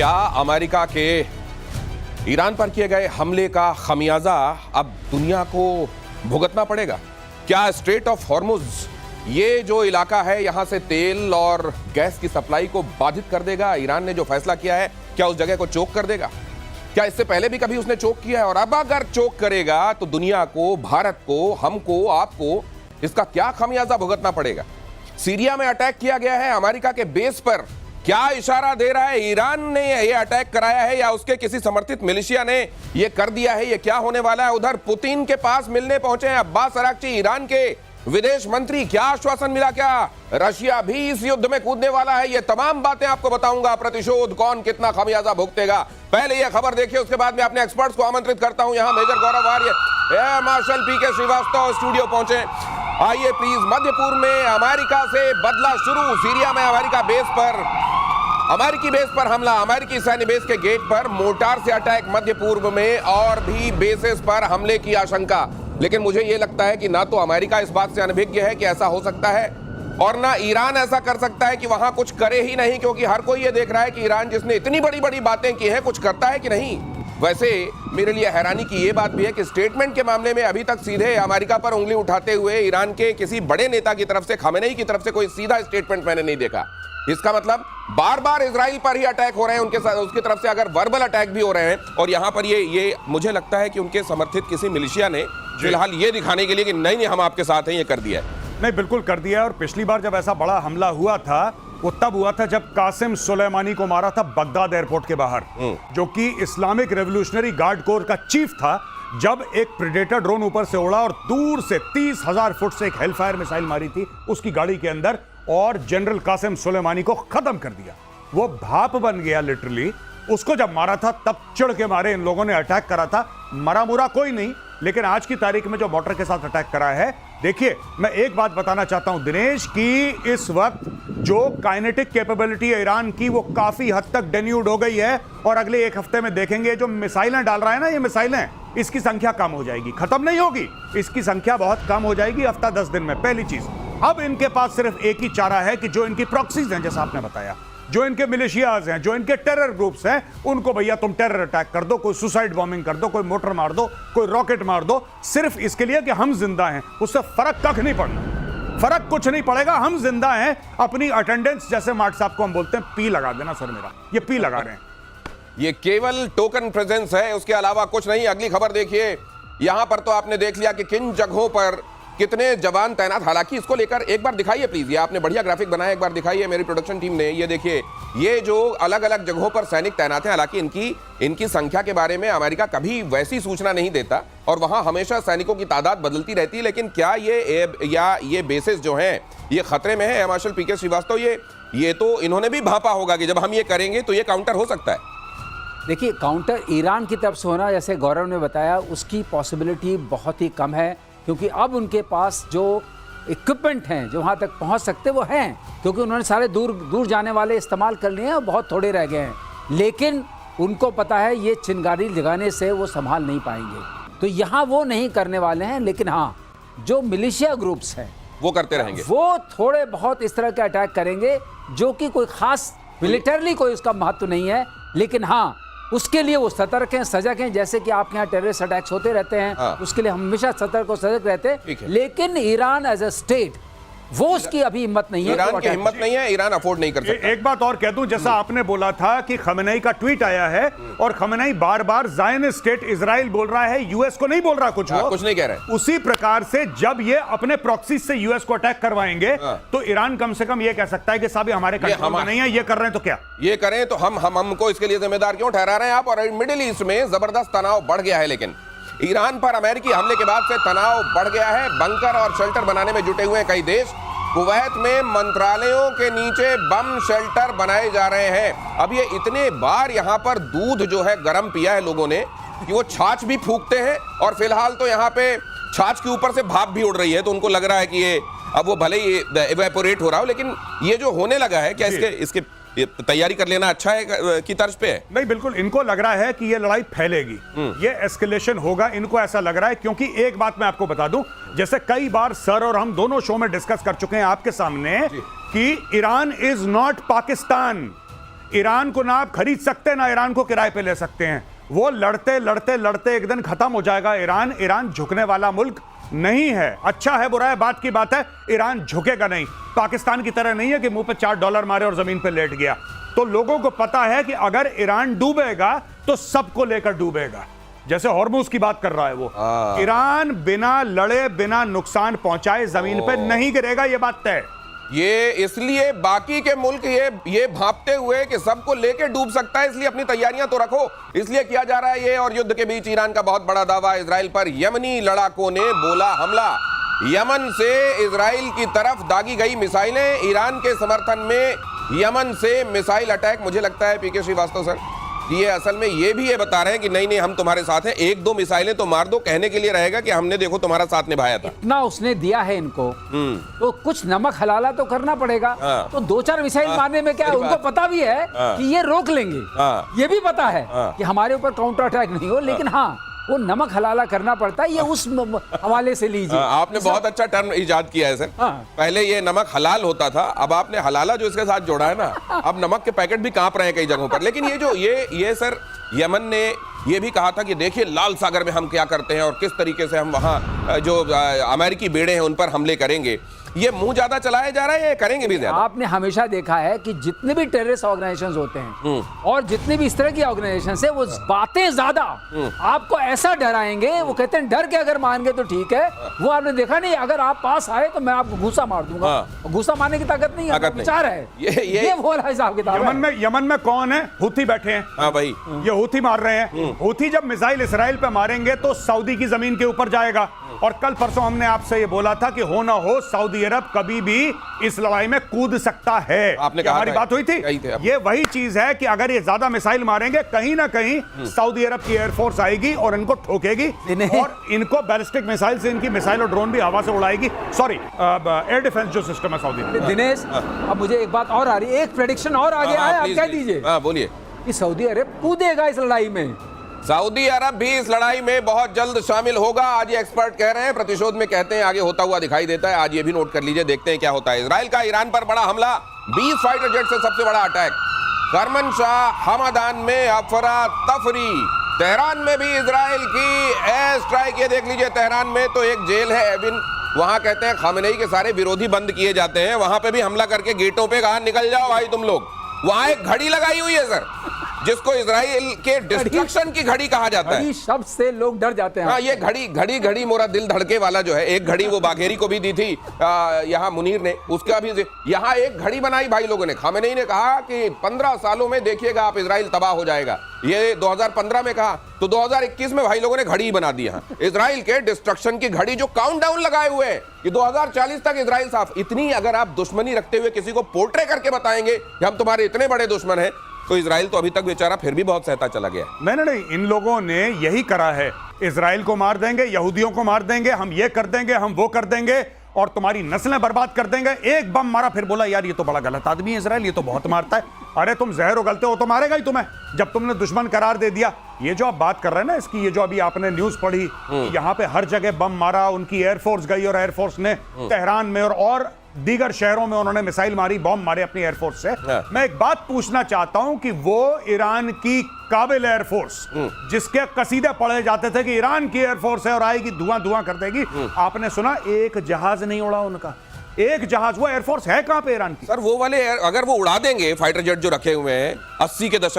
क्या अमेरिका के ईरान पर किए गए हमले का खमियाजा अब दुनिया को भुगतना पड़ेगा? क्या स्ट्रेट ऑफ हॉर्मुज ये जो इलाका है यहां से तेल और गैस की सप्लाई को बाधित कर देगा? ईरान ने जो फैसला किया है क्या उस जगह को चोक कर देगा? क्या इससे पहले भी कभी उसने चोक किया है? और अब अगर चोक करेगा तो दुनिया को, भारत को, हमको, आपको इसका क्या खमियाजा भुगतना पड़ेगा? सीरिया में अटैक किया गया है अमेरिका के बेस पर। क्या इशारा दे रहा है ईरान ने ये अटैक कराया है या उसके किसी समर्थित मिलिशिया ने ये कर दिया है? ये क्या होने वाला है? उधर पुतिन के पास मिलने पहुंचे हैं अब्बास अराक्ची, ईरान के विदेश मंत्री। क्या आश्वासन मिला? क्या रशिया भी इस युद्ध में कूदने वाला है? ये तमाम बातें आपको बताऊंगा। प्रतिशोध कौन कितना खमियाजा भुगतेगा, पहले ये खबर देखिए, उसके बाद मैं अपने एक्सपर्ट्स को आमंत्रित करता हूं। यहां मेजर गौरव आर्य, एयर मार्शल पीके श्रीवास्तव स्टूडियो पहुंचे। आइए प्लीज। मध्य पूर्व में अमेरिका से बदला शुरू। सीरिया में अमेरिकी बेस पर हमला, अमेरिकी सैन्य बेस के गेट पर मोर्टार से अटैक। मध्य पूर्व में और भी बेसेस पर हमले की आशंका। लेकिन मुझे यह लगता है कि ना तो अमेरिका इस बात से अनभिज्ञ है कि ऐसा हो सकता है, और ना ईरान ऐसा कर सकता है कि वहां कुछ करे ही नहीं, क्योंकि हर कोई ये देख रहा है कि ईरान जिसने इतनी बड़ी बड़ी बातें की हैं कुछ करता है कि नहीं। वैसे मेरे लिए हैरानी की यह बात भी है कि स्टेटमेंट के मामले में अभी तक सीधे अमेरिका पर उंगली उठाते हुए ईरान के किसी बड़े नेता की तरफ से, खमेनेई की तरफ से कोई सीधा स्टेटमेंट मैंने नहीं देखा। इसका मतलब बार बार इजराइल पर ही अटैक हो रहे हैं उनके साथ, उसकी तरफ से अगर वर्बल अटैक भी हो रहे हैं। और यहां पर ये मुझे लगता है कि उनके समर्थित किसी मिलिशिया ने फिलहाल ये दिखाने के लिए कि नहीं हम आपके साथ हैं, ये कर दिया है। नहीं, बिल्कुल कर दिया है। और पिछली बार जब ऐसा बड़ा हमला हुआ था वो तब हुआ था जब कासिम सुलेमानी को मारा था बगदाद एयरपोर्ट के बाहर, जो कि इस्लामिक रेवोल्यूशनरी गार्ड कोर का चीफ था। जब एक प्रेडेटर ड्रोन ऊपर से उड़ा और दूर से 30,000 फुट से एक हेलफायर मिसाइल मारी थी उसकी गाड़ी के अंदर, और जनरल कासिम सुलेमानी को खत्म कर दिया। वो भाप बन गया लिटरली। उसको जब मारा था तब चिढ़ के मारे इन लोगों ने अटैक करा था। मरा मुरा कोई नहीं, लेकिन आज की तारीख में जो मोटर के साथ अटैक करा है, देखिए मैं एक बात बताना चाहता हूं दिनेश, की इस वक्त जो काइनेटिक कैपेबिलिटी है ईरान की वो काफी हद तक डेन्यूड हो गई है। और अगले एक हफ्ते में देखेंगे जो मिसाइलें डाल रहा है ना, ये मिसाइलें, इसकी संख्या कम हो जाएगी, खत्म नहीं होगी, इसकी संख्या बहुत कम हो जाएगी हफ्ता 10 दिन में। पहली चीज, अब इनके पास सिर्फ एक ही चारा है कि जो इनकी प्रॉक्सीज हैं, जैसा आपने बताया, जो इनके मिलिशियाज हैं, जो इनके टेरर ग्रुप्स हैं, उनको भैया तुम टेरर अटैक कर दो, कोई सुसाइड बॉम्बिंग कर दो, कोई मोटर मार दो, कोई रॉकेट मार दो, सिर्फ इसके लिए कि हम जिंदा हैं। उससे फर्क कख नहीं पड़ना, फर्क कुछ नहीं पड़ेगा। हम जिंदा हैं, अपनी अटेंडेंस, जैसे मार्ट साहब को हम बोलते हैं, पी लगा देना सर मेरा, ये पी लगा रहे हैं। ये केवल टोकन प्रेजेंस है, उसके अलावा कुछ नहीं। अगली खबर देखिए। यहां पर तो आपने देख लिया कि किन जगहों पर कितने जवान तैनात। हालांकि इसको लेकर एक बार दिखाइए प्लीज, ये आपने बढ़िया ग्राफिक बनाया, एक बार दिखाइए मेरी प्रोडक्शन टीम ने। ये देखिए, ये जो अलग अलग जगहों पर सैनिक तैनात हैं। हालांकि इनकी संख्या के बारे में अमेरिका कभी वैसी सूचना नहीं देता और वहां हमेशा सैनिकों की तादाद बदलती रहती है। लेकिन क्या ये बेसिस जो हैं ये खतरे में है? एयर मार्शल पीके श्रीवास्तव, ये तो इन्होंने भी भांपा होगा कि जब हम ये करेंगे तो ये काउंटर हो सकता है। देखिए, काउंटर ईरान की तरफ से होना, जैसे गौरव ने बताया, उसकी पॉसिबिलिटी बहुत ही कम है, क्योंकि अब उनके पास जो इक्विपमेंट हैं जो वहाँ तक पहुँच सकते वो हैं, क्योंकि उन्होंने सारे दूर जाने वाले इस्तेमाल कर लिए हैं और बहुत थोड़े रह गए हैं। लेकिन उनको पता है ये चिंगारी लगाने से वो संभाल नहीं पाएंगे, तो यहाँ वो नहीं करने वाले हैं। लेकिन हाँ, जो मिलिशिया ग्रुप्स हैं वो करते रहेंगे, वो थोड़े बहुत इस तरह के अटैक करेंगे, जो कि कोई खास मिलिटरली कोई उसका महत्व नहीं है। लेकिन हाँ, उसके लिए वो सतर्क हैं, सजग हैं। जैसे कि आपके यहाँ टेररिस्ट अटैक्स होते रहते हैं, उसके लिए हमेशा सतर्क और सजग रहते हैं। लेकिन ईरान एज अ स्टेट, वो उसकी अभी हिम्मत नहीं है, ईरान की हिम्मत नहीं है, ईरान अफोर्ड नहीं कर सकता। एक बात और कह दूं, जैसा आपने बोला था कि खमेनेई का ट्वीट आया है और खमेनेई बार बार ज़ायनिस्ट स्टेट इजराइल बोल रहा है, यूएस को नहीं बोल रहा कुछ, कुछ नहीं कह रहा है। उसी प्रकार से जब ये अपने प्रॉक्सी से यूएस को अटैक करवाएंगे तो ईरान कम से कम ये कह सकता है कि साहब हमारे कंट्रोल में नहीं है, ये कर रहे हैं तो क्या ये करें, तो हमको इसके लिए जिम्मेदार क्यों ठहरा रहे हैं आप? और मिडिल ईस्ट में जबरदस्त तनाव बढ़ गया है। लेकिन ईरान पर अमेरिकी हमले के बाद से तनाव बढ़ गया है। बंकर और शेल्टर बनाने में जुटे हुए हैं कई देश। कुवैत में मंत्रालयों के नीचे बम शेल्टर बनाए जा रहे हैं। अब ये इतने बार यहाँ पर दूध जो है गर्म पिया है लोगों ने कि वो छाछ भी फूकते हैं। और फिलहाल तो यहाँ पे छाछ के ऊपर से भाप भी उड़ रही है, तो उनको लग रहा है कि ये अब वो भले ही इवेपोरेट हो रहा हो, लेकिन ये जो होने लगा है, क्या इसके तैयारी कर लेना अच्छा है की तर्ज पे है? नहीं, बिल्कुल इनको लग रहा है कि ये लड़ाई फैलेगी, ये एस्केलेशन होगा, इनको ऐसा लग रहा है। क्योंकि एक बात मैं आपको बता दूं, जैसे कई बार सर और हम दोनों शो में डिस्कस कर चुके हैं आपके सामने कि Iran is not Pakistan. Iran को ना आप खरीद सकते ना ईरान को किराए पे ले सकते हैं। वो लड़ते लड़ते लड़ते एक दिन खत्म हो जाएगा। ईरान झुकने वाला मुल्क नहीं है। अच्छा है बुरा है बात की बात है, ईरान झुकेगा नहीं। पाकिस्तान की तरह नहीं है कि मुंह पे $4 मारे और जमीन पे लेट गया। तो लोगों को पता है कि अगर ईरान डूबेगा तो सबको लेकर डूबेगा। जैसे हॉर्मुज की बात कर रहा है वो, ईरान बिना लड़े बिना नुकसान पहुंचाए जमीन पे नहीं गिरेगा, ये बात तय। ये इसलिए बाकी के मुल्क ये भांपते हुए कि सबको लेके डूब सकता है, इसलिए अपनी तैयारियां तो रखो, इसलिए किया जा रहा है ये। और युद्ध के बीच ईरान का बहुत बड़ा दावा इजराइल पर। यमनी लड़ाकों ने बोला हमला। यमन से इजराइल की तरफ दागी गई मिसाइलें, ईरान के समर्थन में यमन से मिसाइल अटैक। मुझे लगता है पीके श्रीवास्तव सर, ये असल में ये भी बता रहे हैं कि नहीं हम तुम्हारे साथ हैं, 1-2 मिसाइलें तो मार दो, कहने के लिए रहेगा कि हमने देखो तुम्हारा साथ निभाया था। इतना उसने दिया है इनको, तो कुछ नमक हलाला तो करना पड़ेगा। तो 2-4 मिसाइल मारने में क्या है, उनको पता भी है कि ये रोक लेंगे। ये भी पता है कि हमारे ऊपर काउंटर अटैक नहीं हो, लेकिन हाँ वो नमक हलाला करना पड़ता है। ये उस हवाले से लीजिए। आपने बहुत अच्छा टर्म इजाद किया है सर। पहले ये नमक हलाल होता था, अब आपने हलाला जो इसके साथ जोड़ा है ना, अब नमक के पैकेट भी कांप रहे हैं कई जगहों पर। लेकिन ये सर यमन ने ये भी कहा था कि देखिए लाल सागर में हम क्या करते हैं और किस तरीके से हम वहां जो अमेरिकी बेड़े हैं उन पर हमले करेंगे। ये मुंह ज्यादा चलाया जा रहा है, ये करेंगे भी ज्यादा। आपने हमेशा देखा है कि जितने भी टेररिस्ट ऑर्गेनाइजेशंस होते हैं और जितने भी इस तरह की ऑर्गेनाइजेशंस है, वो बातें ज्यादा आपको ऐसा डराएंगे। वो कहते हैं डर के अगर मान गए तो ठीक है। वो आपने देखा नहीं, अगर आप पास आए तो मैं आपको घूसा मार दूंगा। घूसा मारने की ताकत नहीं है, विचार है। ये बोला हिसाब किताब। यमन में कौन है? हुथी बैठे हैं। हाँ भाई, ये हुथी मार रहे हैं। हुथी जब मिसाइल इसराइल पे मारेंगे तो सऊदी की जमीन के ऊपर जाएगा। और कल परसों हमने आपसे ये बोला था कि हो ना हो सऊदी अरब कभी भी इस लड़ाई में कूद सकता है। आपने कहा हमारी बात हुई थी। ये वही चीज है कि अगर ये ज्यादा मिसाइल मारेंगे, कहीं ना कहीं सऊदी अरब की एयरफोर्स आएगी और इनको ठोकेगी और इनको बैलिस्टिक मिसाइल से इनकी मिसाइल और ड्रोन भी हवा से उड़ाएगी। सॉरी, एयर डिफेंस जो सिस्टम है सऊदी में। दिनेश, अब मुझे एक बात और आ रही है, एक प्रेडिक्शन और आ गया है, आप कह दीजिए। बोलिए। कि सऊदी अरब कूदेगा इस लड़ाई में। सऊदी अरब भी इस लड़ाई में बहुत जल्द शामिल होगा, आज ये एक्सपर्ट कह रहे हैं। प्रतिशोध में कहते हैं आगे होता हुआ दिखाई देता है। आज ये भी नोट कर लीजिए, देखते हैं क्या होता है। इजराइल का ईरान पर बड़ा हमला, 20 फाइटर जेट से सबसे बड़ा अटैक। करमनशाह हमदान में अफरा तफरी। तेहरान में भी इजराइल की एयर स्ट्राइक। ये देख लीजिए, तेहरान में तो एक जेल है एविन, वहां कहते हैं खामेनेई के सारे विरोधी बंद किए जाते हैं। वहां पे भी हमला करके गेटों पे कहा निकल जाओ भाई तुम लोग। वहां एक घड़ी लगाई हुई है सर, जिसको इजराइल के डिस्ट्रक्शन की घड़ी कहा जाता है। शब्द से लोग डर जाते हैं। हाँ, ये घड़ी मोरा दिल धड़के वाला जो है, एक घड़ी वो बाघेरी को भी दी थी यहाँ मुनीर ने, उसका भी यहाँ एक घड़ी बनाई भाई लोगों ने। खामेनेई ने कहा कि 15 सालों में देखिएगा आप इजराइल तबाह हो जाएगा। ये 2015 में कहा, तो 2021 में भाई लोगों ने घड़ी बना दी। यहाँ इजराइल के डिस्ट्रक्शन की घड़ी जो काउंटडाउन लगाए हुए हैं कि 2040 तक इजराइल साफ। इतनी अगर आप दुश्मनी रखते हुए किसी को पोर्ट्रे करके बताएंगे कि हम तुम्हारे इतने बड़े दुश्मन हैं, तो इजराइल तो अभी तक बेचारा फिर भी बहुत सहता चला गया। नहीं, इन लोगों ने यही करा है। इजराइल को मार देंगे, यहूदियों को मार देंगे, हम ये कर देंगे, हम वो कर देंगे और तुम्हारी नस्लें बर्बाद कर देंगे। एक बम मारा, फिर बोला यार ये तो बड़ा गलत आदमी है इजराइल, ये तो बहुत मारता है। अरे तुम जहर उगलते हो तो मारेगा ही तुम्हें, जब तुमने दुश्मन करार दे दिया। ये जो आप बात कर रहे हैं ना इसकी, ये जो अभी आपने न्यूज पढ़ी, यहाँ पे हर जगह बम मारा, उनकी एयरफोर्स गई और एयरफोर्स ने तेहरान में और दीगर शहरों में उन्होंने मिसाइल मारी, बॉम्ब मारे अपनी एयरफोर्स से। मैं एक बात पूछना चाहता हूं कि वो ईरान की काबिल एयरफोर्स, जिसके कसीदे पढ़े जाते थे कि ईरान की एयरफोर्स है और आएगी धुआं धुआं कर देगी, आपने सुना एक जहाज नहीं उड़ा उनका? एक जहाज, वो एयरफोर्स है कहां पे ईरान की? सर वो वाले अगर वो उड़ा देंगे फाइटर जेट जो रखे हुए हैं 80 के दशक